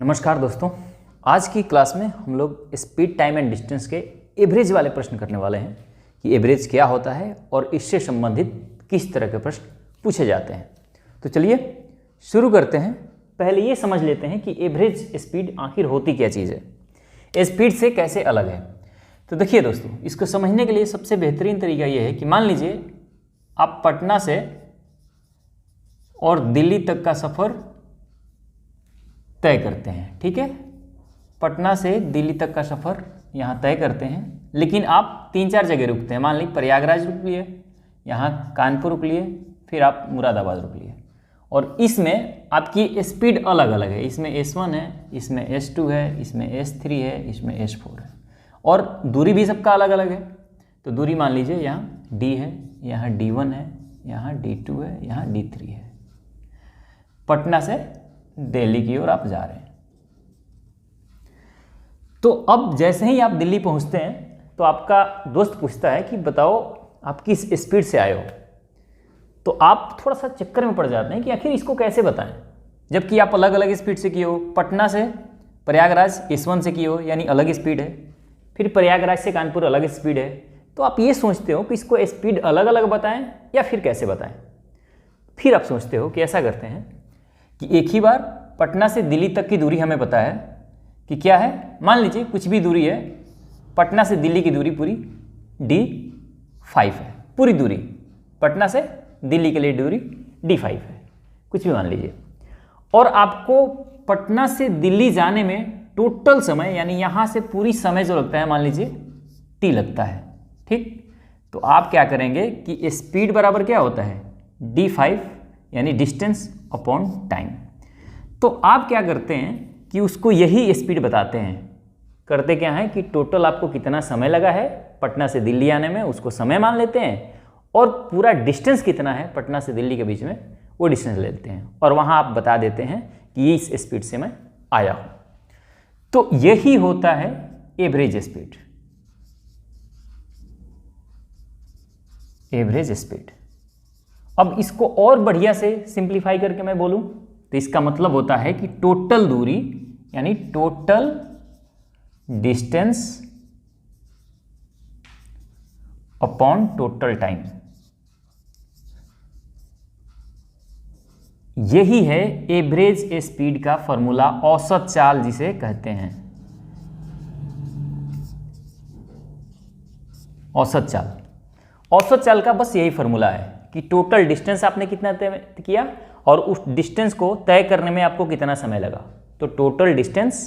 नमस्कार दोस्तों, आज की क्लास में हम लोग स्पीड, टाइम एंड डिस्टेंस के एवरेज वाले प्रश्न करने वाले हैं कि एवरेज क्या होता है और इससे संबंधित किस तरह के प्रश्न पूछे जाते हैं। तो चलिए शुरू करते हैं। पहले ये समझ लेते हैं कि एवरेज स्पीड आखिर होती क्या चीज़ है, स्पीड से कैसे अलग है। तो देखिए दोस्तों, इसको समझने के लिए सबसे बेहतरीन तरीका ये है कि मान लीजिए आप पटना से और दिल्ली तक का सफ़र तय करते हैं। ठीक है, पटना से दिल्ली तक का सफ़र यहाँ तय करते हैं, लेकिन आप 3-4 जगह रुकते हैं। मान लीजिए प्रयागराज रुक लिए, यहाँ कानपुर रुक लिए, फिर आप मुरादाबाद रुक लिए, और इसमें आपकी स्पीड अलग अलग है। इसमें S1 है, इसमें S2 है, इसमें S3 है, इसमें S4 है, और दूरी भी सबका अलग अलग है। तो दूरी मान लीजिए यहाँ D है, यहाँ D1 है, यहाँ D2 है, यहाँ D3 है। पटना से दिल्ली की ओर आप जा रहे हैं। तो अब जैसे ही आप दिल्ली पहुंचते हैं तो आपका दोस्त पूछता है कि बताओ आप किस स्पीड से आए हो। तो आप थोड़ा सा चक्कर में पड़ जाते हैं कि आखिर इसको कैसे बताएं, जबकि आप अलग अलग स्पीड से किए हो। पटना से प्रयागराज S1 से किए हो, यानी अलग स्पीड है। फिर प्रयागराज से कानपुर अलग स्पीड है। तो आप ये सोचते हो कि इसको स्पीड अलग अलग बताएं या फिर कैसे बताएं। फिर आप सोचते हो कि ऐसा करते हैं कि एक ही बार पटना से दिल्ली तक की दूरी हमें पता है कि क्या है। मान लीजिए कुछ भी दूरी है, पटना से दिल्ली की दूरी पूरी D5 है। पूरी दूरी पटना से दिल्ली के लिए दूरी D5 है, कुछ भी मान लीजिए। और आपको पटना से दिल्ली जाने में टोटल समय, यानी यहाँ से पूरी समय जो लगता है, मान लीजिए T लगता है। ठीक, तो आप क्या करेंगे कि स्पीड बराबर क्या होता है, D5 यानी डिस्टेंस अपॉन टाइम। तो आप क्या करते हैं कि उसको यही स्पीड बताते हैं। करते क्या है कि टोटल आपको कितना समय लगा है पटना से दिल्ली आने में, उसको समय मान लेते हैं, और पूरा डिस्टेंस कितना है पटना से दिल्ली के बीच में, वो डिस्टेंस ले लेते हैं, और वहाँ आप बता देते हैं कि इस स्पीड से मैं आया हूँ। तो यही होता है एवरेज स्पीड। Average speed. अब इसको और बढ़िया से सिंप्लीफाई करके मैं बोलूं तो इसका मतलब होता है कि टोटल दूरी यानी total distance upon total time. यही है एवरेज स्पीड का फॉर्मूला, औसत चाल जिसे कहते हैं। औसत चाल, औसत चाल का बस यही फॉर्मूला है कि टोटल डिस्टेंस आपने कितना तय किया और उस डिस्टेंस को तय करने में आपको कितना समय लगा। तो total distance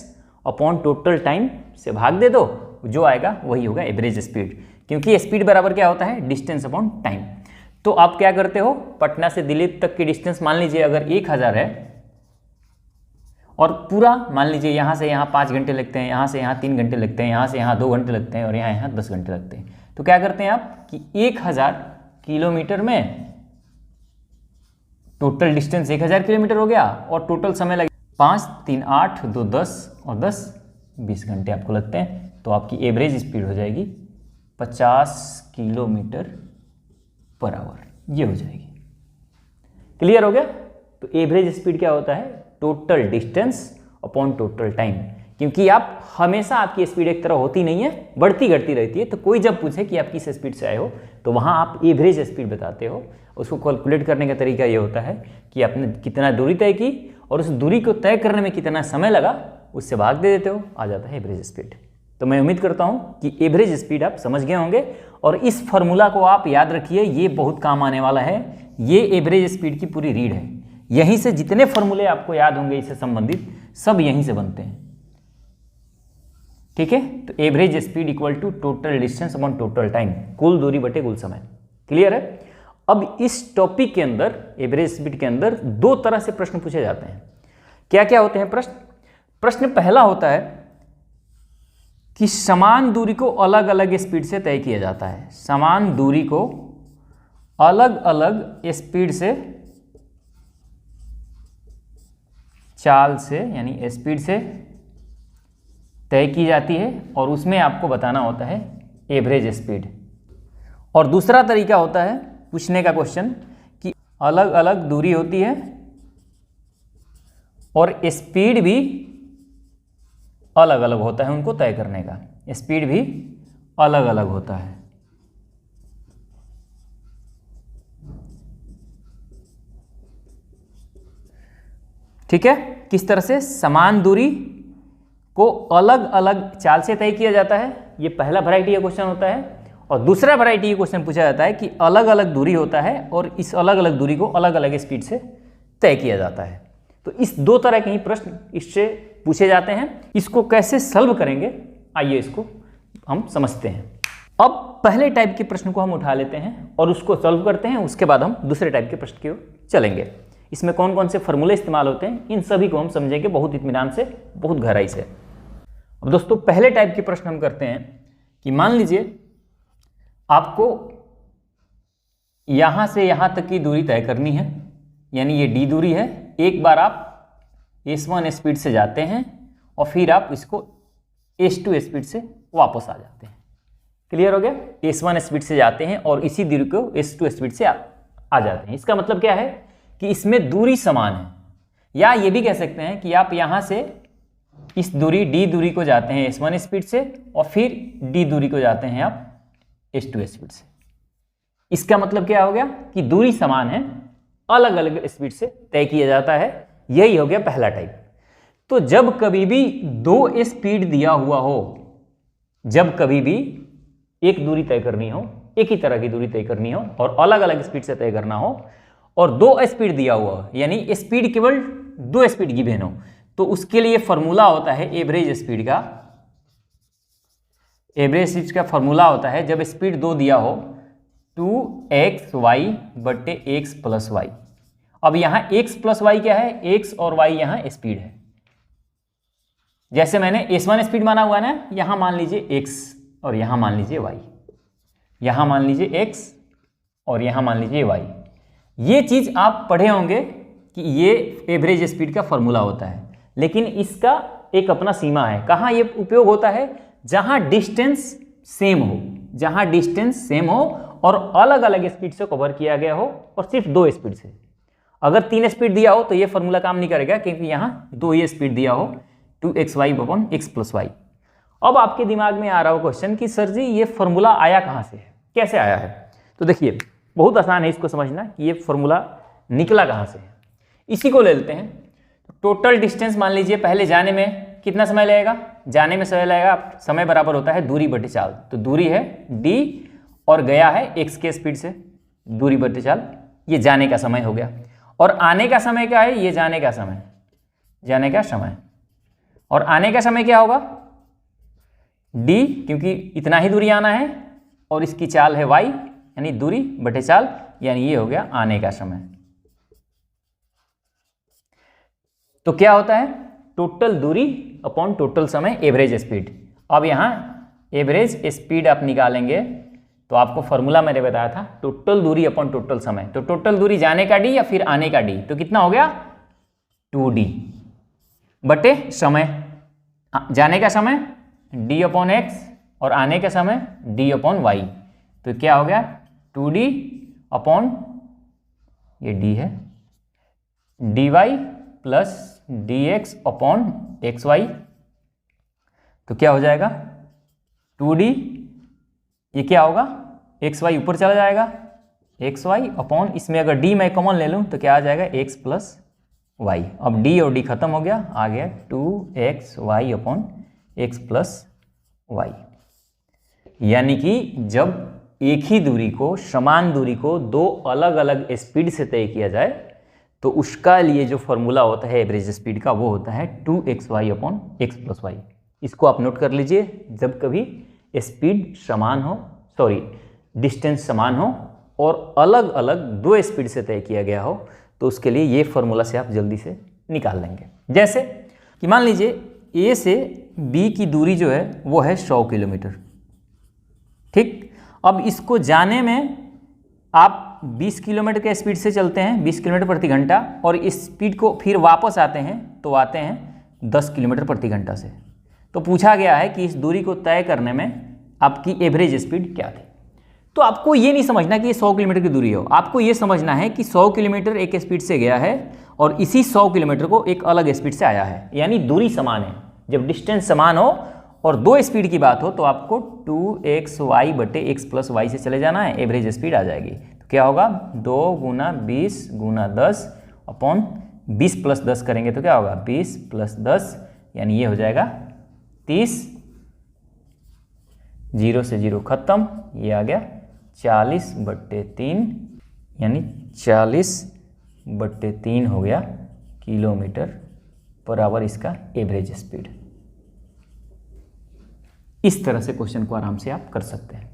upon total time से भाग दे दो, जो आएगा वही होगा एवरेज स्पीड, क्योंकि स्पीड बराबर क्या होता है, डिस्टेंस अपॉन टाइम। तो आप क्या करते हो, पटना से दिल्ली तक की डिस्टेंस मान लीजिए अगर 1000 है, और पूरा मान लीजिए यहाँ से यहाँ 5 घंटे लगते हैं, यहाँ से यहाँ 3 घंटे लगते हैं, यहाँ से यहाँ 2 घंटे लगते हैं, और यहाँ 10 घंटे लगते हैं। तो क्या करते हैं आप कि 1000 किलोमीटर में टोटल डिस्टेंस 1000 किलोमीटर हो गया, और टोटल समय लगे 5, 3, 8, 2, 10, और 10, 20 घंटे आपको लगते हैं। तो आपकी एवरेज स्पीड हो जाएगी 50 किलोमीटर पर आवर, ये हो जाएगी। क्लियर हो गया। तो एवरेज स्पीड क्या होता है, total distance upon total time. क्योंकि आप हमेशा, आपकी स्पीड एक तरह होती नहीं है, बढ़ती घटती रहती है। तो कोई जब पूछे कि आप किस स्पीड से आए हो, तो वहाँ आप एवरेज स्पीड बताते हो। उसको कैलकुलेट करने का तरीका ये होता है कि आपने कितना दूरी तय की और उस दूरी को तय करने में कितना समय लगा, उससे भाग दे देते हो, आ जाता है एवरेज स्पीड। तो मैं उम्मीद करता हूँ कि एवरेज स्पीड आप समझ गए होंगे, और इस फॉर्मूला को आप याद रखिए, ये बहुत काम आने वाला है। ये एवरेज स्पीड की पूरी रीड है। यहीं से जितने फॉर्मूले आपको याद होंगे इससे संबंधित, सब यहीं से बनते हैं। ठीक है, तो average speed equal to total distance upon total time, कुल दूरी बटे कुल समय। क्लियर है। अब इस टॉपिक के अंदर, एवरेज स्पीड के अंदर, 2 तरह से प्रश्न पूछे जाते हैं। क्या क्या होते हैं प्रश्न? प्रश्न पहला होता है कि समान दूरी को अलग अलग स्पीड से तय किया जाता है। समान दूरी को अलग अलग स्पीड से, चाल से यानी स्पीड से तय की जाती है, और उसमें आपको बताना होता है एवरेज स्पीड। और दूसरा तरीका होता है पूछने का क्वेश्चन कि अलग अलग दूरी होती है और स्पीड भी अलग अलग होता है उनको तय करने का, स्पीड भी अलग अलग होता है। ठीक है, किस तरह से समान दूरी को अलग अलग चाल से तय किया जाता है, ये पहला वैरायटी का क्वेश्चन होता है। और दूसरा वैरायटी का क्वेश्चन पूछा जाता है कि अलग अलग दूरी होता है और इस अलग अलग दूरी को अलग अलग स्पीड से तय किया जाता है। तो इस दो तरह के ही प्रश्न इससे पूछे जाते हैं। इसको कैसे सॉल्व करेंगे, आइए इसको हम समझते हैं। अब पहले टाइप के प्रश्न को हम उठा लेते हैं और उसको सॉल्व करते हैं, उसके बाद हम दूसरे टाइप के प्रश्न की ओर चलेंगे। इसमें कौन कौन से फॉर्मूले इस्तेमाल होते हैं, इन सभी को हम समझेंगे बहुत इत्मीनान से, बहुत गहराई से। अब दोस्तों पहले टाइप के प्रश्न हम करते हैं कि मान लीजिए आपको यहां से यहां तक की दूरी तय करनी है, यानी ये d दूरी है। एक बार आप s1 स्पीड से जाते हैं और फिर आप इसको s2 स्पीड से वापस आ जाते हैं। क्लियर हो गया, s1 स्पीड से जाते हैं और इसी दूरी को s2 स्पीड से आ जाते हैं। इसका मतलब क्या है कि इसमें दूरी समान है, या ये भी कह सकते हैं कि आप यहां से इस दूरी d दूरी को जाते हैं s1 स्पीड से और फिर d दूरी को जाते हैं आप s2 स्पीड से। इसका मतलब क्या हो गया कि दूरी समान है, अलग अलग स्पीड से तय किया जाता है। यही हो गया पहला टाइप। तो जब कभी भी दो स्पीड दिया हुआ हो, जब कभी भी एक दूरी तय करनी हो, एक ही तरह की दूरी तय करनी हो और अलग अलग स्पीड से तय करना हो, और दो स्पीड दिया हुआ हो, यानी स्पीड केवल दो स्पीड गिवन हो, तो उसके लिए फॉर्मूला होता है एवरेज स्पीड का। एवरेज स्पीड का फॉर्मूला होता है जब स्पीड दो दिया हो 2xy बटे x प्लस वाई। अब यहां x प्लस वाई क्या है, x और y यहां स्पीड है। जैसे मैंने s1 स्पीड माना हुआ है ना, यहां मान लीजिए x और यहां मान लीजिए y, यहां मान लीजिए x और यहां मान लीजिए y। ये चीज आप पढ़े होंगे कि ये एवरेज स्पीड का फॉर्मूला होता है, लेकिन इसका एक अपना सीमा है। कहाँ ये उपयोग होता है, जहां डिस्टेंस सेम हो, जहां डिस्टेंस सेम हो और अलग अलग स्पीड से कवर किया गया हो और सिर्फ दो स्पीड से। अगर 3 स्पीड दिया हो तो ये फॉर्मूला काम नहीं करेगा, क्योंकि यहां दो ही स्पीड दिया हो 2xy upon x plus Y. अब आपके दिमाग में आ रहा हो क्वेश्चन कि सर जी ये फॉर्मूला आया कहां से है, कैसे आया है। तो देखिए बहुत आसान है इसको समझना कि ये फॉर्मूला निकला कहां से है। इसी को ले लेते हैं। टोटल डिस्टेंस मान लीजिए, पहले जाने में कितना समय लगेगा, जाने में समय लगेगा, समय बराबर होता है दूरी बटे चाल। तो दूरी है d और गया है x के स्पीड से, दूरी बटे चाल, ये जाने का समय हो गया। और आने का समय क्या है, ये जाने का समय, जाने का समय। और आने का समय क्या होगा d, क्योंकि इतना ही दूरी आना है, और इसकी चाल है y, यानी दूरी बटे चाल, यानी ये हो गया आने का समय। तो क्या होता है, टोटल दूरी अपॉन टोटल समय, एवरेज स्पीड। अब यहाँ एवरेज स्पीड आप निकालेंगे तो आपको फॉर्मूला मैंने बताया था टोटल दूरी अपॉन टोटल समय। तो टोटल दूरी जाने का d या फिर आने का d, तो कितना हो गया 2d बटे समय। जाने का समय d अपॉन x और आने का समय d अपॉन y। तो क्या हो गया 2d अपॉन ये d है dy plus dx upon xy। तो क्या हो जाएगा 2d, ये क्या होगा xy ऊपर चला जाएगा, xy अपॉन इसमें अगर d मैं कॉमन ले लूँ तो क्या आ जाएगा x प्लस y। अब d और d खत्म हो गया, आ गया 2xy upon x plus y। यानी कि जब एक ही दूरी को, समान दूरी को दो अलग अलग स्पीड से तय किया जाए तो उसका लिए जो फॉर्मूला होता है एवरेज स्पीड का, वो होता है 2xy upon x plus Y. इसको आप नोट कर लीजिए, जब कभी स्पीड समान हो, सॉरी डिस्टेंस समान हो और अलग अलग दो स्पीड से तय किया गया हो, तो उसके लिए ये फॉर्मूला से आप जल्दी से निकाल लेंगे। जैसे कि मान लीजिए A से B की दूरी जो है वो है 100 किलोमीटर, ठीक। अब इसको जाने में आप 20 किलोमीटर के स्पीड से चलते हैं, 20 किलोमीटर प्रति घंटा, और इस स्पीड को फिर वापस आते हैं तो आते हैं 10 किलोमीटर प्रति घंटा से। तो पूछा गया है कि इस दूरी को तय करने में आपकी एवरेज स्पीड क्या थी। तो आपको ये नहीं समझना कि ये 100 किलोमीटर की दूरी हो, आपको ये समझना है कि 100 किलोमीटर एक स्पीड से गया है और इसी 100 किलोमीटर को एक अलग स्पीड से आया है, यानी दूरी समान है। जब डिस्टेंस समान हो और दो स्पीड की बात हो तो आपको 2xy बटे x प्लस वाई से चले जाना है, एवरेज स्पीड आ जाएगी। तो क्या होगा 2 गुना 20 गुना 10 अपॉन 20 प्लस 10 करेंगे तो क्या होगा 20 प्लस 10 यानी ये हो जाएगा 30, 0 से 0 खत्म, ये आ गया 40 बट्टे 3 यानी 40 बट्टे 3 हो गया किलोमीटर पर आवर इसका एवरेज स्पीड। इस तरह से क्वेश्चन को आराम से आप कर सकते हैं।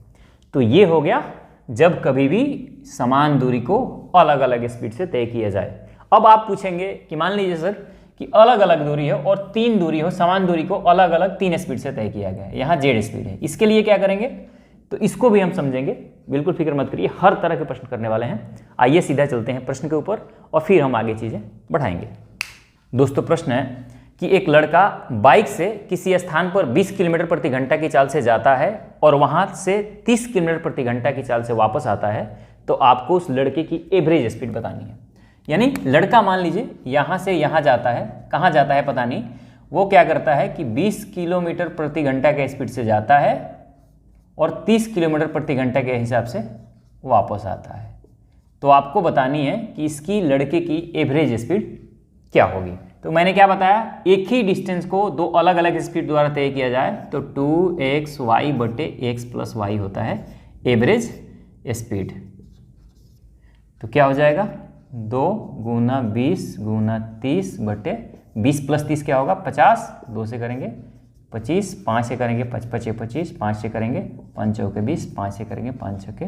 तो ये हो गया जब कभी भी समान दूरी को अलग अलग स्पीड से तय किया जाए। अब आप पूछेंगे कि मान लीजिए सर कि अलग अलग दूरी है और 3 दूरी हो, समान दूरी को अलग अलग 3 स्पीड से तय किया गया है, यहाँ जेड स्पीड है, इसके लिए क्या करेंगे तो इसको भी हम समझेंगे, बिल्कुल फिक्र मत करिए, हर तरह के प्रश्न करने वाले हैं। आइए सीधा चलते हैं प्रश्न के ऊपर और फिर हम आगे चीज़ें बढ़ाएंगे। दोस्तों प्रश्न है कि एक लड़का बाइक से किसी स्थान पर 20 किलोमीटर प्रति घंटा की चाल से जाता है और वहां से 30 किलोमीटर प्रति घंटा की चाल से वापस आता है, तो आपको उस लड़के की एवरेज स्पीड बतानी है। यानी लड़का मान लीजिए यहाँ से यहाँ जाता है, कहाँ जाता है पता नहीं, वो क्या करता है कि 20 किलोमीटर प्रति घंटा के स्पीड से जाता है और 30 किलोमीटर प्रति घंटा के हिसाब से वापस आता है। तो आपको बतानी है कि इसकी लड़के की एवरेज स्पीड क्या होगी। तो मैंने क्या बताया, एक ही डिस्टेंस को दो अलग अलग स्पीड द्वारा तय किया जाए तो 2xy बटे x प्लस वाई होता है एवरेज स्पीड। तो क्या हो जाएगा 2 गुना 20 गुना 30 बटे 20 प्लस 30 क्या होगा 50, 2 से करेंगे 25, 5 से करेंगे 5 5 25, 5 से करेंगे 5 चौके 20, 5 से करेंगे 5 छक्के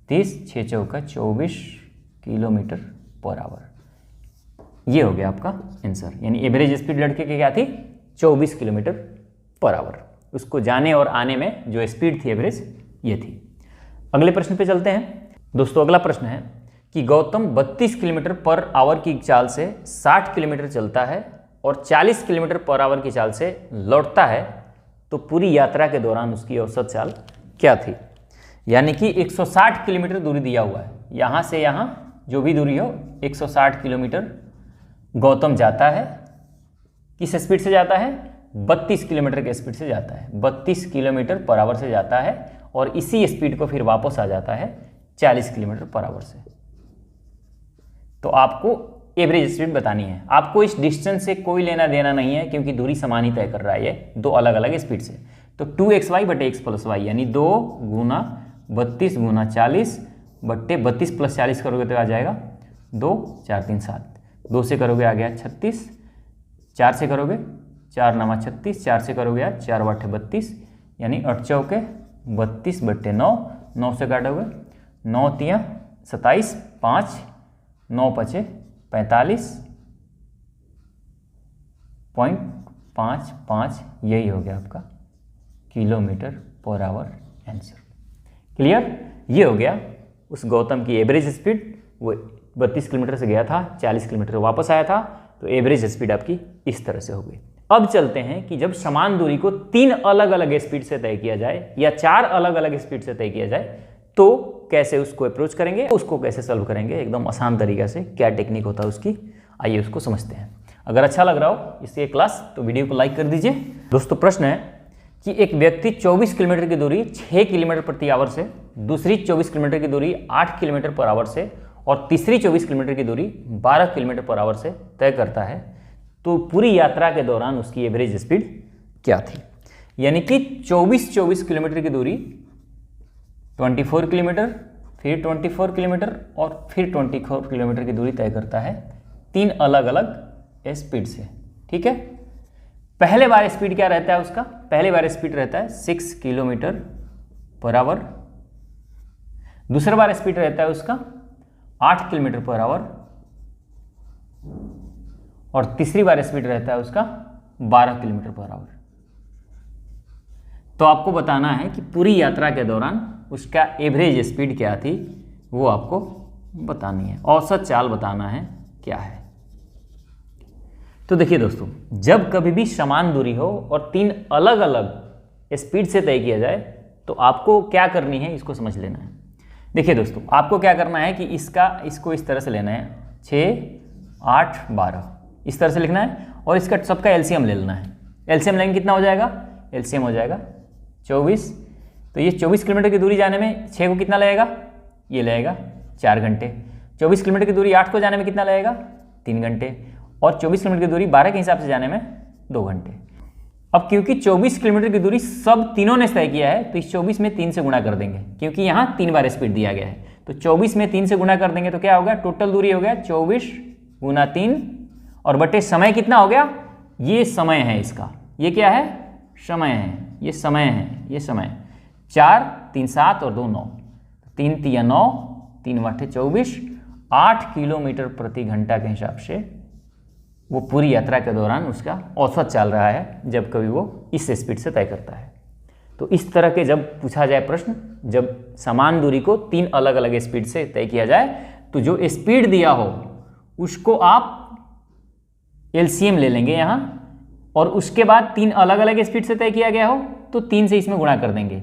30, 6 चौका 24 किलोमीटर पर आवर। ये हो गया आपका आंसर। यानी एवरेज स्पीड लड़के की क्या थी 24 किलोमीटर पर आवर। उसको जाने और आने में जो स्पीड थी एवरेज ये थी। अगले प्रश्न पे चलते हैं। दोस्तों अगला प्रश्न है कि गौतम 32 किलोमीटर पर आवर की चाल से 60 किलोमीटर चलता है और 40 किलोमीटर पर आवर की चाल से लौटता है, तो पूरी यात्रा के दौरान उसकी औसत चाल क्या थी। यानी कि 160 किलोमीटर दूरी दिया हुआ है, यहाँ से यहाँ जो भी दूरी हो 160 किलोमीटर गौतम जाता है। किस स्पीड से जाता है 32 किलोमीटर के स्पीड से जाता है, 32 किलोमीटर पर आवर से जाता है और इसी स्पीड को फिर वापस आ जाता है 40 किलोमीटर पर आवर से। तो आपको एवरेज स्पीड बतानी है। आपको इस डिस्टेंस से कोई लेना देना नहीं है क्योंकि दूरी समान ही तय कर रहा है ये दो अलग अलग स्पीड से। तो 2xy बटे x प्लस वाई यानी 2 गुना 32 गुना 40 बट्टे 32 प्लस 40 करोगे तो आ जाएगा 2 4 3 7, 2 से करोगे आ गया 36, 4 से करोगे 4 9 36, 4 से करोगे यार 4 8 32 यानी 8 चौके 32 बट्टे 9, 9 से काटोगे 9 3 27, 5 9 5 45.55, यही हो गया आपका kilometre per hour answer. Clear, ये हो गया उस गौतम की एवरेज स्पीड। वो 32 किलोमीटर से गया था, 40 किलोमीटर वापस आया था, तो एवरेज स्पीड आपकी इस तरह से हो गई। अब चलते हैं कि जब समान दूरी को 3 अलग अलग स्पीड से तय किया जाए या 4 अलग अलग स्पीड से तय किया जाए तो कैसे उसको अप्रोच करेंगे, उसको कैसे सॉल्व करेंगे एकदम आसान तरीका से, क्या टेक्निक होता है उसकी, आइए उसको समझते हैं। अगर अच्छा लग रहा हो इसकी क्लास तो वीडियो को लाइक कर दीजिए। दोस्तों प्रश्न है कि एक व्यक्ति 24 किलोमीटर की दूरी 6 किलोमीटर प्रति आवर से, दूसरी 24 किलोमीटर की दूरी 8 किलोमीटर पर आवर से और तीसरी 24 किलोमीटर की दूरी 12 किलोमीटर पर आवर से तय करता है, तो पूरी यात्रा के दौरान उसकी एवरेज स्पीड क्या थी। यानी कि 24 किलोमीटर की दूरी 24 किलोमीटर, फिर 24 किलोमीटर और फिर 24 किलोमीटर की दूरी तय करता है 3 अलग अलग स्पीड से। ठीक है, पहले बार स्पीड क्या रहता है उसका, पहले बार स्पीड रहता है 6 किलोमीटर पर आवर, दूसरा बार स्पीड रहता है उसका 8 किलोमीटर पर आवर और तीसरी बार स्पीड रहता है उसका 12 किलोमीटर पर आवर। तो आपको बताना है कि पूरी यात्रा के दौरान उसका एवरेज स्पीड क्या थी, वो आपको बतानी है, औसत चाल बताना है क्या है। तो देखिए दोस्तों, जब कभी भी समान दूरी हो और 3 अलग अलग स्पीड से तय किया जाए तो आपको क्या करनी है, इसको समझ लेना है। देखिए दोस्तों, आपको क्या करना है कि इसको इस तरह से लेना है 6 8 12 इस तरह से लिखना है और इसका सबका एलसीएम ले लेना है। एलसीएम लेंगे कितना हो जाएगा, एलसीएम हो जाएगा 24। तो ये 24 किलोमीटर की दूरी जाने में 6 को कितना लगेगा, ये लगेगा 4 घंटे। 24 किलोमीटर की दूरी 8 को जाने में कितना लगेगा, 3 घंटे। और 24 किलोमीटर की दूरी 12 के हिसाब से जाने में 2 घंटे। अब क्योंकि 24 किलोमीटर की दूरी सब तीनों ने तय किया है, तो इस 24 में 3 से गुणा कर देंगे, क्योंकि यहाँ 3 बार स्पीड दिया गया है। तो 24 में 3 से गुणा कर देंगे तो क्या होगा, टोटल दूरी हो गया 24 गुना 3 और बटे समय कितना हो गया, ये समय है इसका, ये क्या है, समय है, ये समय है, ये समय 4 3 7 और 2 9, 3 3 9, 3 8 24, 8 किलोमीटर प्रति घंटा के हिसाब से वो पूरी यात्रा के दौरान उसका औसत चल रहा है, जब कभी वो इस स्पीड से तय करता है। तो इस तरह के जब पूछा जाए प्रश्न, जब समान दूरी को 3 अलग अलग स्पीड से तय किया जाए, तो जो स्पीड दिया हो उसको आप एलसीएम ले लेंगे यहाँ, और उसके बाद 3 अलग अलग स्पीड से तय किया गया हो तो 3 से इसमें गुणा कर देंगे।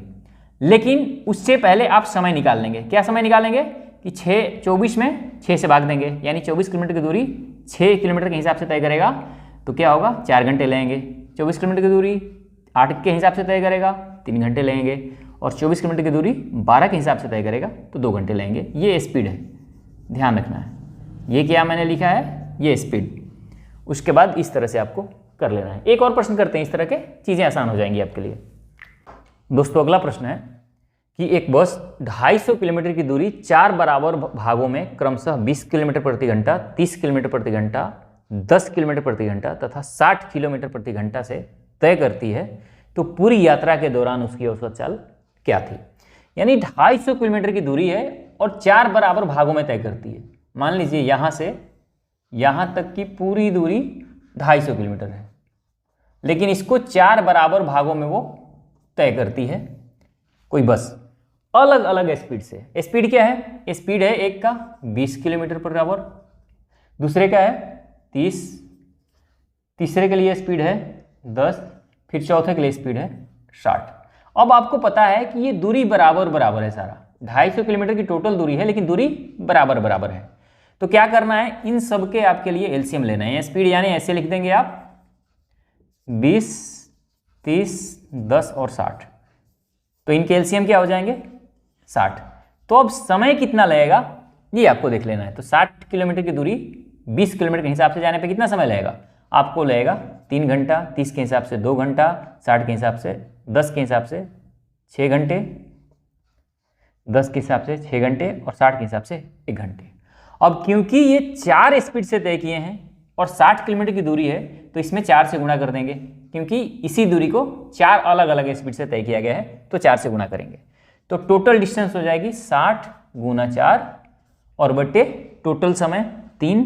लेकिन उससे पहले आप समय निकाल लेंगे। क्या समय निकालेंगे कि 24 में 6 से भाग देंगे, यानी 24 किलोमीटर की दूरी 6 किलोमीटर के हिसाब से तय करेगा, तो क्या होगा, 4 घंटे लगेंगे। 24 किलोमीटर की दूरी 8 के हिसाब से तय करेगा, 3 घंटे लगेंगे। और 24 किलोमीटर की दूरी 12 के हिसाब से तय करेगा तो 2 घंटे लगेंगे। ये स्पीड है, ध्यान रखना है। ये क्या मैंने लिखा है, ये स्पीड। उसके बाद इस तरह से आपको कर लेना है। एक और प्रश्न करते हैं, इस तरह के चीज़ें आसान हो जाएंगी आपके लिए। दोस्तों अगला प्रश्न है कि एक बस 250 किलोमीटर की दूरी 4 बराबर भागों में क्रमशः 20 किलोमीटर प्रति घंटा, 30 किलोमीटर प्रति घंटा, 10 किलोमीटर प्रति घंटा तथा 60 किलोमीटर प्रति घंटा से तय करती है, तो पूरी यात्रा के दौरान उसकी औसत चाल क्या थी। यानी 250 किलोमीटर की दूरी है और 4 बराबर भागों में तय करती है। मान लीजिए यहाँ से यहाँ तक की पूरी दूरी 250 किलोमीटर है, लेकिन इसको 4 बराबर भागों में वो तय करती है कोई बस, अलग अलग स्पीड से। स्पीड क्या है, स्पीड है एक का 20 किलोमीटर पर आवर, दूसरे का है 30, तीसरे के लिए स्पीड है 10, फिर चौथे के लिए स्पीड है 60। अब आपको पता है कि ये दूरी बराबर बराबर है, सारा 250 किलोमीटर की टोटल दूरी है, लेकिन दूरी बराबर बराबर है। तो क्या करना है, इन सब के आपके लिए एलसीएम लेना है। स्पीड यानी ऐसे लिख देंगे आप 20, 30, 10 और 60, तो इनके एलसीएम क्या हो जाएंगे 60। तो अब समय कितना लगेगा ये आपको देख लेना है। तो 60 किलोमीटर की दूरी 20 किलोमीटर के हिसाब से जाने पे कितना समय लगेगा, आपको लगेगा 3 घंटा, 30 के हिसाब से 2 घंटा, 60 के हिसाब से 10 के हिसाब से 6 घंटे, 10 के हिसाब से 6 घंटे और 60 के हिसाब से 1 घंटे। अब क्योंकि ये 4 स्पीड से तय किए हैं और 60 किलोमीटर की दूरी है, तो इसमें 4 से गुणा कर देंगे, क्योंकि इसी दूरी को 4 अलग अलग स्पीड से तय किया गया है, तो 4 से गुणा करेंगे। तो टोटल डिस्टेंस हो जाएगी 60 गुना 4 और बटे टोटल समय 3,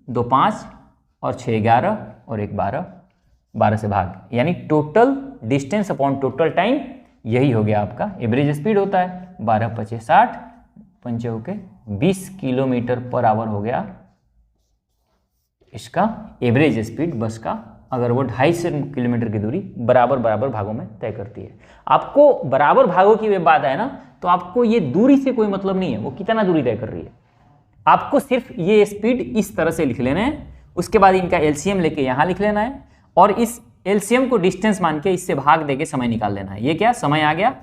2 5 और 6 11 और 1 12, 12 से भाग, यानी total distance upon total time, यही हो गया आपका एवरेज स्पीड होता है। 12 5 60, 5 के 20 किलोमीटर पर आवर हो गया इसका एवरेज स्पीड बस का, अगर वो 250 किलोमीटर की दूरी बराबर बराबर भागों में तय करती है। आपको बराबर भागों की बात है ना, तो आपको ये दूरी से कोई मतलब नहीं है वो कितना दूरी तय कर रही है, आपको सिर्फ ये स्पीड इस तरह से लिख लेना है। उसके बाद इनका एलसीएम लेके यहाँ लिख लेना है और इस एलसीएम को डिस्टेंस मान के इससे भाग देके समय निकाल लेना है। ये क्या समय आ गया,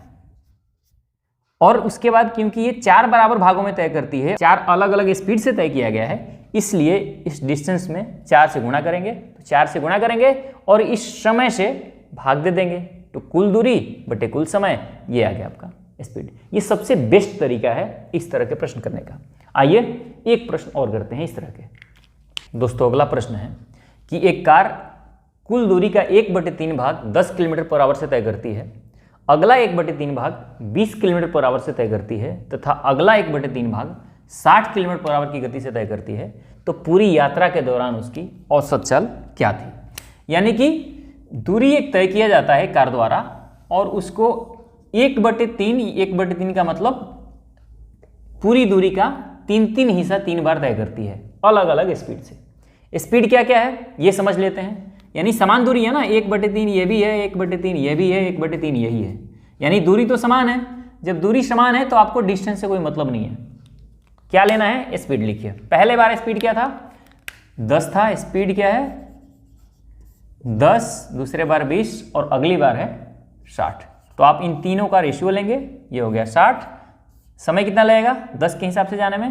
और उसके बाद क्योंकि ये 4 बराबर भागों में तय करती है, 4 अलग अलग स्पीड से तय किया गया है, इसलिए इस डिस्टेंस में 4 से गुणा करेंगे। तो 4 से गुणा करेंगे और इस समय से भाग दे देंगे, तो कुल दूरी बटे कुल समय, ये आ गया आपका स्पीड। ये सबसे बेस्ट तरीका है इस तरह के प्रश्न करने का। आइए एक प्रश्न और करते हैं इस तरह के। दोस्तों अगला प्रश्न है कि एक कार कुल दूरी का 1/3 भाग 10 किलोमीटर पर आवर से तय करती है, अगला 1/3 भाग 20 किलोमीटर पर आवर से तय करती है तथा अगला 1/3 भाग 60 किलोमीटर पर आवर की गति से तय करती है, तो पूरी यात्रा के दौरान उसकी औसत चाल क्या थी। यानी कि दूरी एक तय किया जाता है कार द्वारा और उसको 1/3 का मतलब पूरी दूरी का 3 हिस्सा 3 बार तय करती है अलग अलग स्पीड से। स्पीड क्या क्या है ये समझ लेते हैं। यानी समान दूरी है ना, 1/3 ये भी है, 1/3 ये भी है, 1/3 यही है, यानी दूरी तो समान है। जब दूरी समान है तो आपको डिस्टेंस से कोई मतलब नहीं है। क्या लेना है, स्पीड लिखिए। पहले बार स्पीड क्या था, 10 था, स्पीड क्या है 10, दूसरे बार 20 और अगली बार है 60। तो आप इन तीनों का रेशियो लेंगे, ये हो गया 60। समय कितना लगेगा? 10 के हिसाब से जाने में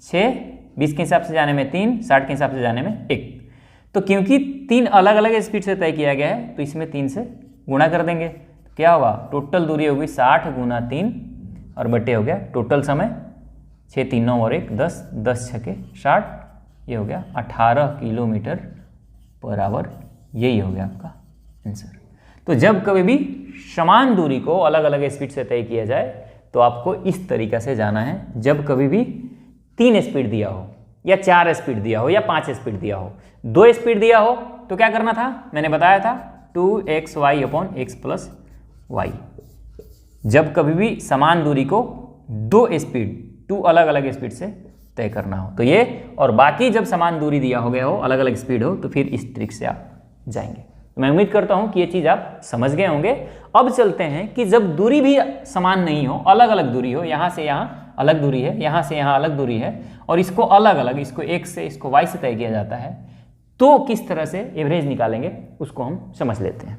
6, 20 के हिसाब से जाने में 3, 60 के हिसाब से जाने में 1। तो क्योंकि 3 अलग अलग स्पीड से तय किया गया है तो इसमें 3 से गुणा कर देंगे। तो क्या होगा? टोटल दूरी होगी 60 गुना 3 और बटे हो गया टोटल समय 6, 3, 9 और 1, 10, 10 छके 60, ये हो गया 18 किलोमीटर पर आवर। यही हो गया आपका आंसर। तो जब कभी भी समान दूरी को अलग अलग स्पीड से तय किया जाए तो आपको इस तरीका से जाना है। जब कभी भी 3 स्पीड दिया हो या 4 स्पीड दिया हो या 5 स्पीड दिया हो, 2 स्पीड दिया हो तो क्या करना था? मैंने बताया था 2xy upon x plus Y. जब कभी भी समान दूरी को 2 अलग अलग स्पीड से तय करना हो तो ये, और बाकी जब समान दूरी दिया हो गया हो, अलग अलग स्पीड हो, तो फिर इस ट्रिक से आप जाएंगे। तो मैं उम्मीद करता हूं कि ये चीज़ आप समझ गए होंगे। अब चलते हैं कि जब दूरी भी समान नहीं हो, अलग अलग दूरी हो, यहाँ से यहाँ अलग दूरी है, यहाँ से यहाँ अलग दूरी है, और इसको अलग अलग, इसको x से इसको y से तय किया जाता है, तो किस तरह से एवरेज निकालेंगे उसको हम समझ लेते हैं।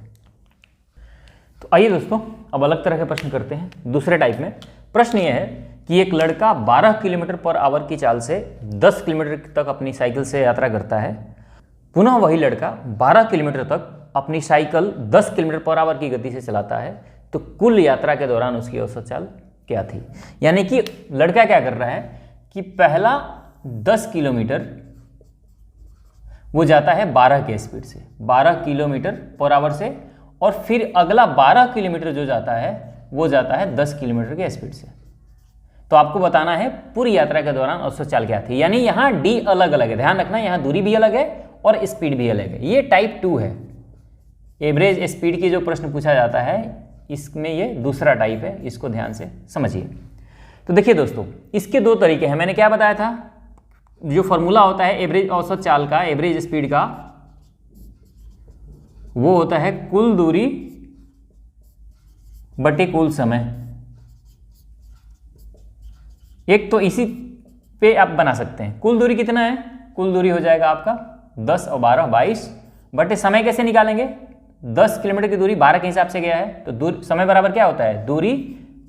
तो आइए दोस्तों, अब अलग तरह के प्रश्न करते हैं। दूसरे टाइप में प्रश्न ये है कि एक लड़का 12 किलोमीटर पर आवर की चाल से 10 किलोमीटर तक अपनी साइकिल से यात्रा करता है। पुनः वही लड़का 12 किलोमीटर तक अपनी साइकिल 10 किलोमीटर पर आवर की गति से चलाता है, तो कुल यात्रा के दौरान उसकी औसत चाल क्या थी? यानी कि लड़का क्या कर रहा है कि पहला 10 किलोमीटर वो जाता है 12 के स्पीड से, 12 किलोमीटर पर आवर से, और फिर अगला 12 किलोमीटर जो जाता है वो जाता है 10 किलोमीटर के स्पीड से। तो आपको बताना है पूरी यात्रा के दौरान औसत चाल क्या थी। यानी यहाँ डी अलग अलग है, ध्यान रखना, यहाँ दूरी भी अलग है और स्पीड भी अलग है। ये टाइप 2 है। एवरेज स्पीड की जो प्रश्न पूछा जाता है इसमें ये दूसरा टाइप है, इसको ध्यान से समझिए। तो देखिए दोस्तों, इसके 2 तरीके हैं। मैंने क्या बताया था? जो फॉर्मूला होता है एवरेज औसत चाल का, एवरेज स्पीड का, वो होता है कुल दूरी बटे कुल समय। एक तो इसी पे आप बना सकते हैं। कुल दूरी कितना है? कुल दूरी हो जाएगा आपका 10 और 12 22, बटे समय कैसे निकालेंगे? 10 किलोमीटर की दूरी 12 के हिसाब से गया है, तो समय बराबर क्या होता है? दूरी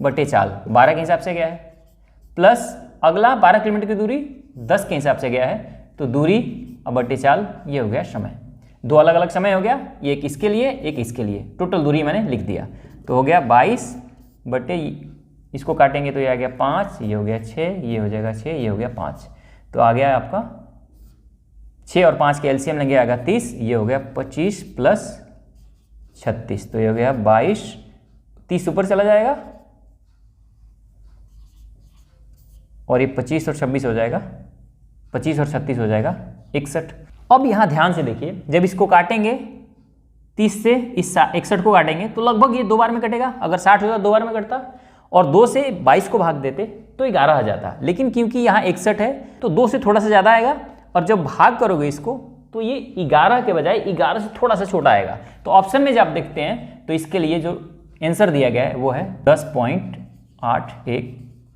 बटे चाल, 12 के हिसाब से गया है, प्लस अगला 12 किलोमीटर की दूरी 10 के हिसाब से गया है, तो दूरी और बटे चाल, ये हो गया समय। 2 अलग अलग समय हो गया, ये एक इसके लिए एक इसके लिए, टोटल दूरी मैंने लिख दिया। तो हो गया 22 बटे, इसको काटेंगे तो ये आ गया 5, ये हो गया 6, ये हो जाएगा 6, ये हो गया 5, तो आ गया आपका 6 और 5 के एलसीएम लेंगे, आएगा 30, ये हो गया 25 प्लस 36, तो ये हो गया 22, 30 ऊपर चला जाएगा और ये 25 और 26 हो जाएगा, 25 और 36 हो जाएगा 61। अब यहाँ ध्यान से देखिए, जब इसको काटेंगे 30 से इस 61 को काटेंगे तो लगभग ये 2 बार में कटेगा। अगर 60 होता 2 बार में कटता, और 2 से 22 को भाग देते तो 11 आ जाता। लेकिन क्योंकि यहाँ 61 है तो 2 से थोड़ा सा ज़्यादा आएगा, और जब भाग करोगे इसको तो ये 11 के बजाय 11 से थोड़ा सा छोटा आएगा। तो ऑप्शन में जब आप देखते हैं तो इसके लिए जो आंसर दिया गया है वो है 10.81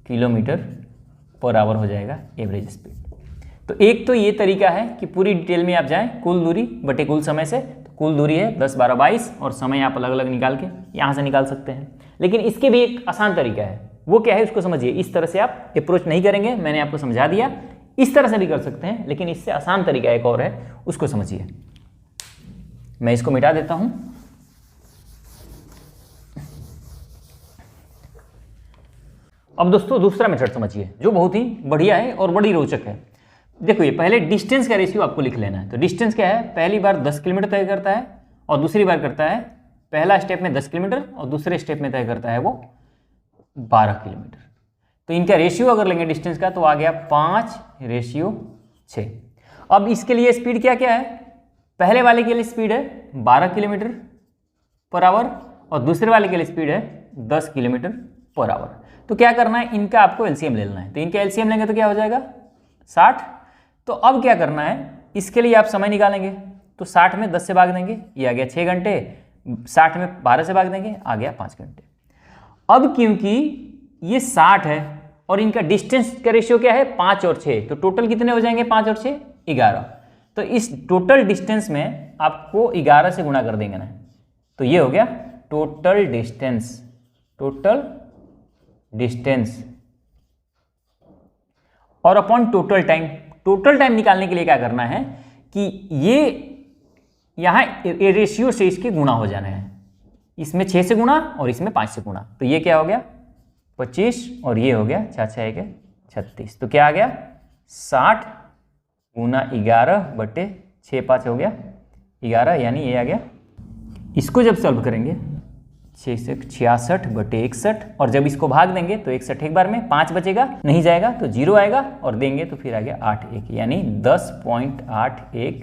किलोमीटर पर आवर हो जाएगा एवरेज स्पीड। तो एक तो ये तरीका है कि पूरी डिटेल में आप जाएं कुल दूरी बटे कुल समय से। तो कुल दूरी है 10, 12, 22 और समय आप अलग अलग निकाल के यहाँ से निकाल सकते हैं। लेकिन इसके भी एक आसान तरीका है, वो क्या है उसको समझिए। इस तरह से आप अप्रोच नहीं करेंगे, मैंने आपको समझा दिया, इस तरह से भी कर सकते हैं, लेकिन इससे आसान तरीका एक और है, उसको समझिए। मैं इसको मिटा देता हूं। अब दोस्तों दूसरा मेथड समझिए जो बहुत ही बढ़िया है और बड़ी रोचक है। देखो, ये पहले डिस्टेंस का रेशियो आपको लिख लेना है। तो डिस्टेंस क्या है? पहली बार 10 किलोमीटर तय करता है और दूसरी बार करता है, पहला स्टेप में 10 किलोमीटर और दूसरे स्टेप में तय करता है वो 12 किलोमीटर। तो इनका रेशियो अगर लेंगे डिस्टेंस का तो आ गया 5:6। अब इसके लिए स्पीड क्या क्या है? पहले वाले के लिए स्पीड है 12 किलोमीटर पर आवर और दूसरे वाले के लिए स्पीड है 10 किलोमीटर पर आवर। तो क्या करना है, इनका आपको एलसीएम ले लेना है। तो इनका एलसीएम लेंगे तो क्या हो जाएगा 60। तो अब क्या करना है, इसके लिए आप समय निकालेंगे। तो 60 में 10 से भाग देंगे, ये आ गया 6 घंटे, 60 में 12 से भाग देंगे, आ गया 5 घंटे। अब क्योंकि ये 60 है और इनका डिस्टेंस का रेशियो क्या है 5 और 6, तो टोटल कितने हो जाएंगे 5 और 6 11। तो इस टोटल डिस्टेंस में आपको 11 से गुणा कर देंगे ना, तो ये हो गया टोटल डिस्टेंस। टोटल डिस्टेंस और upon total time. Total time निकालने के लिए क्या करना है कि ये यहाँ रेशियो से इसके गुणा हो जाना है, इसमें 6 से गुणा और इसमें 5 से गुणा। तो ये क्या हो गया 25 और ये हो गया 6 6 के 36। तो क्या आ गया 60 गुना 11/6 5 हो गया 11, यानी ये आ गया। इसको जब सॉल्व करेंगे 6 से 66/61 और जब इसको भाग देंगे तो 61 एक बार में 5 बचेगा, नहीं जाएगा तो 0 आएगा और देंगे तो फिर आ गया 81, यानी 10.81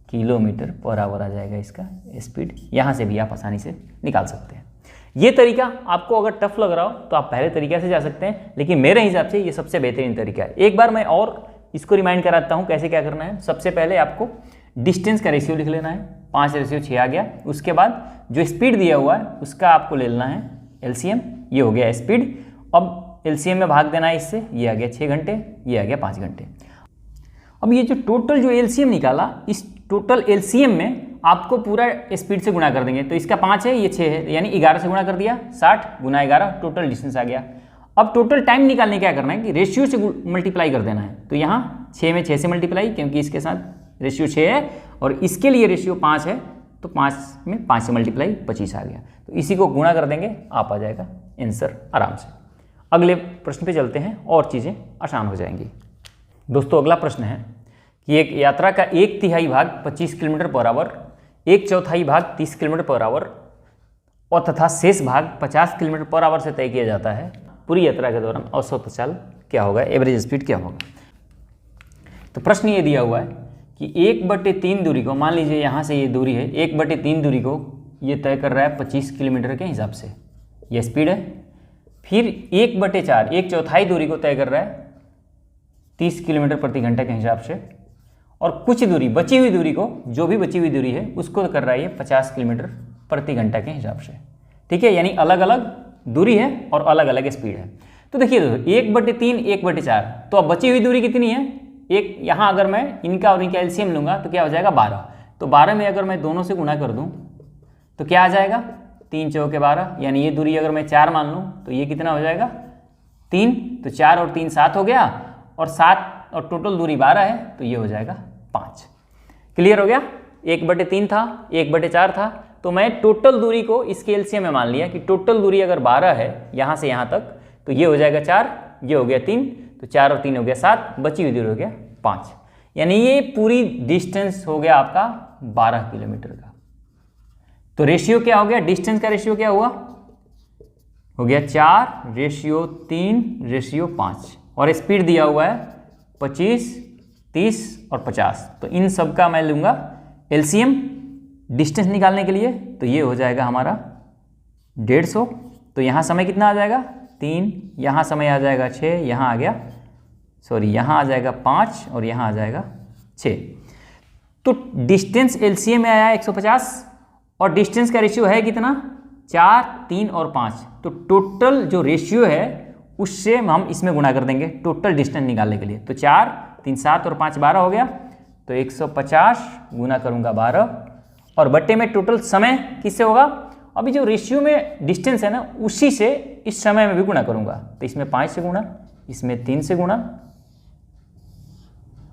किलोमीटर पर आवर आ जाएगा इसका स्पीड। यहाँ से भी आप आसानी से निकाल सकते हैं। ये तरीका आपको अगर टफ लग रहा हो तो आप पहले तरीके से जा सकते हैं, लेकिन मेरे हिसाब से ये सबसे बेहतरीन तरीका है। एक बार मैं और इसको रिमाइंड कराता हूँ कैसे क्या करना है। सबसे पहले आपको डिस्टेंस का रेशियो लिख लेना है, 5:6 आ गया। उसके बाद जो स्पीड दिया हुआ है उसका आपको ले लेना है एलसीएम, ये हो गया स्पीड। अब एलसीएम में भाग देना है इससे, ये आ गया 6 घंटे, ये आ गया 5 घंटे। अब ये जो टोटल जो एलसीएम निकाला, इस टोटल एलसीएम में आपको पूरा स्पीड से गुणा कर देंगे। तो इसका 5 है, ये 6 है, यानी 11 से गुणा कर दिया, 60 गुना 11 टोटल डिस्टेंस आ गया। अब टोटल टाइम निकालने क्या करना है कि रेशियो से मल्टीप्लाई कर देना है। तो यहाँ 6 में 6 से मल्टीप्लाई, क्योंकि इसके साथ रेशियो 6 है और इसके लिए रेशियो 5 है, तो 5 में 5 से मल्टीप्लाई 25 आ गया। तो इसी को गुणा कर देंगे, आप आ जाएगा आंसर आराम से। अगले प्रश्न पे चलते हैं और चीज़ें आसान हो जाएंगी। दोस्तों अगला प्रश्न है कि एक यात्रा का 1/3 भाग 25 किलोमीटर पर आवर, 1/4 भाग 30 किलोमीटर पर आवर और तथा शेष भाग 50 किलोमीटर पर आवर से तय किया जाता है। पूरी यात्रा के दौरान औसत चाल क्या होगा, एवरेज स्पीड क्या होगा। तो प्रश्न ये दिया हुआ है कि 1/3 दूरी को, मान लीजिए यहाँ से ये दूरी है, 1/3 दूरी को ये तय कर रहा है 25 किलोमीटर के हिसाब से, ये स्पीड है। फिर 1/4, 1/4 दूरी को तय कर रहा है 30 किलोमीटर प्रति घंटा के हिसाब से, और कुछ दूरी बची हुई दूरी को, जो भी बची हुई दूरी है उसको कर रहा है ये 50 किलोमीटर प्रति घंटा के हिसाब से। ठीक है, यानी अलग अलग दूरी है और अलग अलग स्पीड है। तो देखिए दोस्तों 1/3 1/4, तो अब बची हुई दूरी कितनी है, एक यहाँ अगर मैं इनका और इनका एलसीएम लूँगा तो क्या हो जाएगा 12। तो 12 में अगर मैं दोनों से गुणा कर दूँ तो क्या आ जाएगा 3 चौके 12, यानी ये दूरी अगर मैं 4 मान लूँ तो ये कितना हो जाएगा 3, तो 4 और 3 7 हो गया, और 7 और टोटल दूरी 12 है, तो ये हो जाएगा 5। क्लियर हो गया। 1/3 था, 1/4 था, तो मैं टोटल दूरी को इसके एलसीएम में मान लिया कि टोटल दूरी अगर 12 है यहाँ से यहाँ तक, तो ये हो जाएगा 4, ये हो गया 3, तो 4 और 3 हो गया 7, बची हुई दूरी हो गया 5, यानी ये पूरी डिस्टेंस हो गया आपका 12 किलोमीटर का। तो रेशियो क्या हो गया, डिस्टेंस का रेशियो क्या हुआ, हो गया 4:3:5, और स्पीड दिया हुआ है 25, 30 और 50। तो इन सब का मैं लूँगा एलसीएम डिस्टेंस निकालने के लिए, तो ये हो जाएगा हमारा 150। तो यहाँ समय कितना आ जाएगा 3, यहाँ समय आ जाएगा 6, यहाँ आ गया यहाँ आ जाएगा 5 और यहाँ आ जाएगा 6। तो डिस्टेंस एलसीएम में आया 150 और डिस्टेंस का रेशियो है कितना 4, 3 और 5। तो टोटल जो रेशियो है उससे हम इसमें गुणा कर देंगे टोटल डिस्टेंस निकालने के लिए। तो 4, 3 7 और 5 12 हो गया, तो 150 गुना करूँगा 12 और बट्टे में टोटल समय किससे होगा, अभी जो रेशियो में डिस्टेंस है ना उसी से इस समय में भी गुणा करूँगा। तो इसमें 5 से गुणा, इसमें 3 से गुणा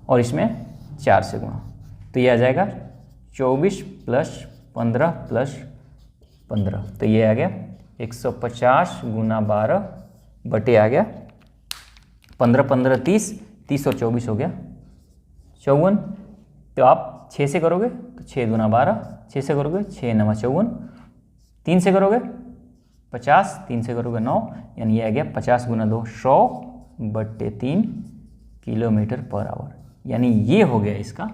और इसमें 4 से गुणा, तो ये आ जाएगा 24 + 15 + 15, तो ये आ गया 150 गुना 12 बटे आ गया 15 15 30, 30 और 24 हो गया 54। तो आप 6 से करोगे तो 6 दूना 12, 6 से करोगे 6 9 54, 3 से करोगे 50, 3 से करोगे 9, यानी ये आ गया 50 गुना 2 100/3 किलोमीटर पर आवर। यानी ये हो गया इसका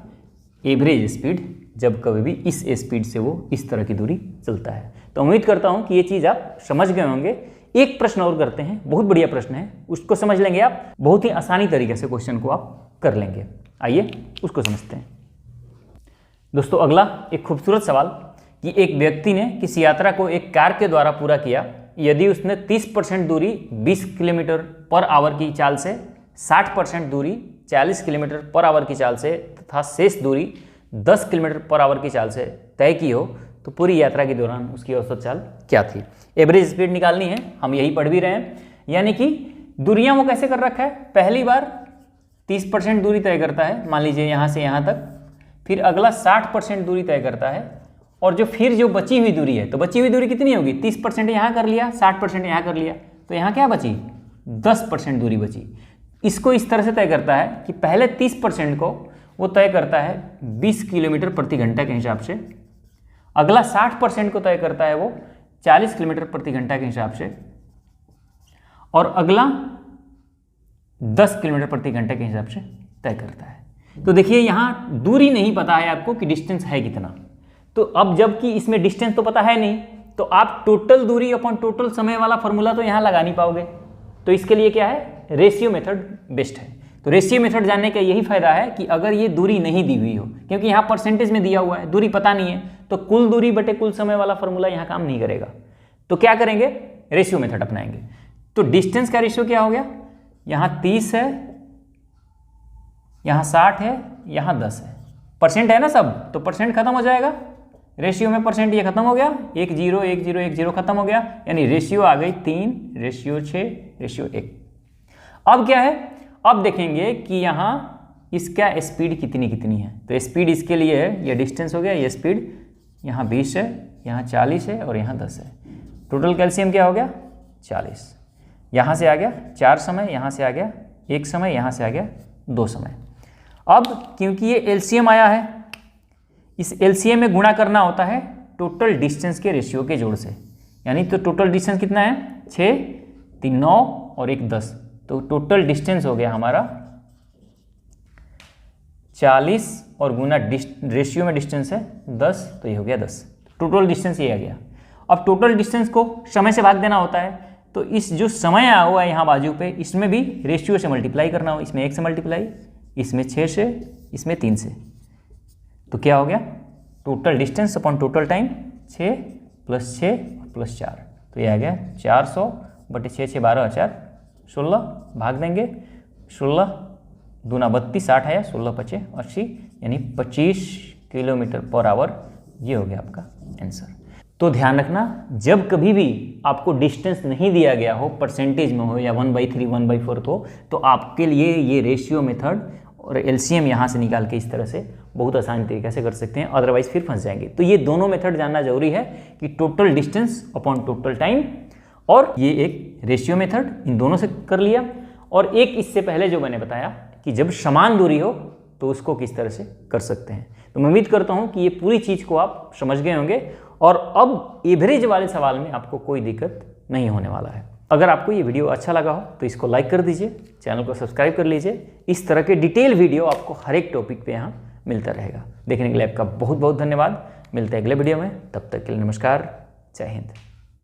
एवरेज स्पीड, जब कभी भी इस स्पीड से वो इस तरह की दूरी चलता है। तो उम्मीद करता हूँ कि ये चीज़ आप समझ गए होंगे। एक प्रश्न और करते हैं, बहुत बढ़िया प्रश्न है, उसको समझ लेंगे आप, बहुत ही आसानी तरीके से क्वेश्चन को आप कर लेंगे। आइए उसको समझते हैं। दोस्तों अगला एक खूबसूरत सवाल कि एक व्यक्ति ने किसी यात्रा को एक कार के द्वारा पूरा किया यदि उसने 30% दूरी 20 किलोमीटर पर आवर की चाल से, 60% दूरी 40 किलोमीटर पर आवर की चाल से तथा शेष दूरी 10 किलोमीटर पर आवर की चाल से तय की हो तो पूरी यात्रा के दौरान उसकी औसत चाल क्या थी। एवरेज स्पीड निकालनी है, हम यही पढ़ भी रहे हैं। यानी कि दूरियां वो कैसे कर रखा है, पहली बार 30% दूरी तय करता है, मान लीजिए यहाँ से यहाँ तक, फिर अगला 60% दूरी तय करता है, और जो बची हुई दूरी है, तो बची हुई दूरी कितनी होगी, 30% यहाँ कर लिया, 60% यहाँ कर लिया, तो यहाँ क्या बची, 10% दूरी बची। इसको इस तरह से तय करता है कि पहले 30% को वो तय करता है 20 किलोमीटर प्रति घंटा के हिसाब से, अगला 60% को तय करता है वो 40 किलोमीटर प्रति घंटा के हिसाब से, और अगला 10 किलोमीटर प्रति घंटा के हिसाब से तय करता है। तो देखिए यहाँ दूरी नहीं पता है आपको कि डिस्टेंस है कितना, तो अब जबकि इसमें डिस्टेंस तो पता है नहीं, तो आप टोटल दूरी अपॉन टोटल समय वाला फॉर्मूला तो यहाँ लगा नहीं पाओगे। तो इसके लिए क्या है, रेशियो मेथड बेस्ट है। तो रेशियो मेथड जानने का यही फायदा है कि अगर ये दूरी नहीं दी हुई हो, क्योंकि यहाँ परसेंटेज में दिया हुआ है, दूरी पता नहीं है, तो कुल दूरी बटे कुल समय वाला फॉर्मूला यहाँ काम नहीं करेगा। तो क्या करेंगे, रेशियो मेथड अपनाएंगे। तो डिस्टेंस का रेशियो क्या हो गया, यहाँ 30 है, यहाँ 60 है, यहाँ 10 है, परसेंट है ना सब, तो परसेंट खत्म हो जाएगा, रेशियो में परसेंट ये खत्म हो गया, 1 0 1 0 1 0 खत्म हो गया, यानी रेशियो आ गई 3, रेशियो 6, रेशियो 1। अब क्या है, अब देखेंगे कि यहाँ इसका स्पीड कितनी है। तो स्पीड इसके लिए है, ये डिस्टेंस हो गया, ये स्पीड यहाँ 20 है, यहाँ 40 है, और यहाँ 10 है। टोटल कैल्शियम क्या हो गया, 40। यहाँ से आ गया 4 समय, यहाँ से आ गया 1 समय, यहाँ से आ गया 2 समय। अब क्योंकि ये एलसीएम आया है, इस एलसीएम में गुणा करना होता है टोटल डिस्टेंस के रेशियो के जोड़ से। यानी तो टोटल डिस्टेंस कितना है, 6 3 9 और 1 10, तो टोटल डिस्टेंस हो गया हमारा 40, और गुना रेशियो में डिस्टेंस है 10, तो ये हो गया 10। टोटल डिस्टेंस ये आ गया। अब टोटल डिस्टेंस को समय से भाग देना होता है, तो इस जो समय आया हुआ है यहाँ बाजू पे, इसमें भी रेशियो से मल्टीप्लाई करना हो, इसमें 1 से मल्टीप्लाई, इसमें 6 से, इसमें 3 से, तो क्या हो गया, total distance upon total time 6 + 6 + 4, तो ये आ गया 400 बटे 6 6 12 4 16, भाग देंगे 16 दूना 32, 60 है, 16 5 80, यानी 25 किलोमीटर पर आवर। ये हो गया आपका आंसर। तो ध्यान रखना, जब कभी भी आपको डिस्टेंस नहीं दिया गया हो, परसेंटेज में हो या 1/3 1/4 हो, तो आपके लिए ये रेशियो मेथड और एलसीएम यहाँ से निकाल के इस तरह से बहुत आसान तरीके से कर सकते हैं, अदरवाइज फिर फंस जाएंगे। तो ये दोनों मेथड जानना जरूरी है कि total distance upon total time, और ये एक रेशियो मेथड, इन दोनों से कर लिया। और एक इससे पहले जो मैंने बताया कि जब समान दूरी हो तो उसको किस तरह से कर सकते हैं। तो मैं उम्मीद करता हूँ कि ये पूरी चीज़ को आप समझ गए होंगे, और अब एवरेज वाले सवाल में आपको कोई दिक्कत नहीं होने वाला है। अगर आपको ये वीडियो अच्छा लगा हो तो इसको लाइक कर दीजिए, चैनल को सब्सक्राइब कर लीजिए। इस तरह के डिटेल वीडियो आपको हर एक टॉपिक पे यहाँ मिलता रहेगा। देखने के लिए आपका बहुत बहुत धन्यवाद। मिलते हैं अगले वीडियो में, तब तक के लिए नमस्कार, जय हिंद।